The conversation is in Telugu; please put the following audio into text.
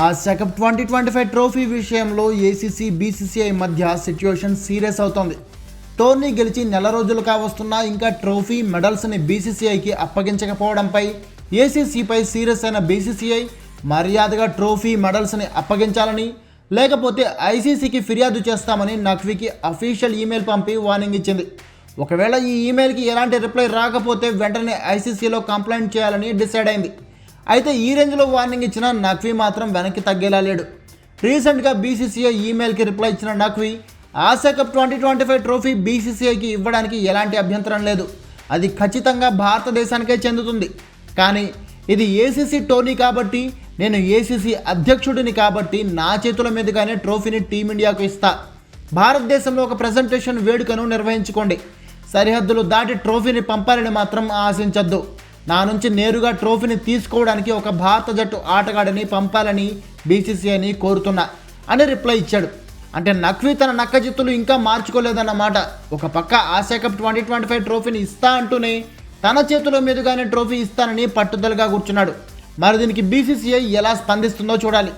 ఆసియా కప్ 2025 ట్రోఫీ విషయంలో ఏసీసీ బీసీసీఐ మధ్య సిచ్యువేషన్ సీరియస్ అవుతోంది. టోర్నీ గెలిచి నెల రోజులు కావస్తున్నా ఇంకా ట్రోఫీ మెడల్స్ని బీసీసీఐకి అప్పగించకపోవడంపై ఏసీసీపై సీరియస్ అయిన బీసీసీఐ మర్యాదగా ట్రోఫీ మెడల్స్ని అప్పగించాలని, లేకపోతే ఐసీసీకి ఫిర్యాదు చేస్తామని నఖ్వీకి అఫీషియల్ ఈమెయిల్ పంపి వార్నింగ్ ఇచ్చింది. ఒకవేళ ఈ ఈమెయిల్కి ఎలాంటి రిప్లై రాకపోతే వెంటనే ఐసీసీలో కంప్లైంట్ చేయాలని డిసైడ్ అయింది. అయితే ఈ రేంజ్లో వార్నింగ్ ఇచ్చిన నఖ్వీ మాత్రం వెనక్కి తగ్గేలా లేడు. రీసెంట్గా బీసీసీఐ ఈమెయిల్కి రిప్లై ఇచ్చిన నఖ్వీ ఆసియా కప్ 2025 ట్రోఫీ బీసీసీఐకి ఇవ్వడానికి ఎలాంటి అభ్యంతరం లేదు, అది ఖచ్చితంగా భారతదేశానికే చెందుతుంది. కానీ ఇది ఏసీసీ టోర్నీ కాబట్టి, నేను ఏసీసీ అధ్యక్షుడిని కాబట్టి నా చేతుల మీదుగానే ట్రోఫీని టీమిండియాకు ఇస్తా. భారతదేశంలో ఒక ప్రజెంటేషన్ వేడుకను నిర్వహించుకోండి. సరిహద్దులు దాటి ట్రోఫీని పంపాలని మాత్రం ఆశించద్దు. నా నుంచి నేరుగా ట్రోఫీని తీసుకోవడానికి ఒక భారత జట్టు ఆటగాడిని పంపాలని బీసీసీఐని కోరుతున్నా అని రిప్లై ఇచ్చాడు. అంటే నఖ్వీ తన నక్కజిత్తులు ఇంకా మార్చుకోలేదన్నమాట. ఒక పక్క ఆసియా కప్ 2025 ట్రోఫీని ఇస్తా అంటూనే తన చేతుల మీదుగానే ట్రోఫీ ఇస్తానని పట్టుదలగా కూర్చున్నాడు. మరి దీనికి బీసీసీఐ ఎలా స్పందిస్తుందో చూడాలి.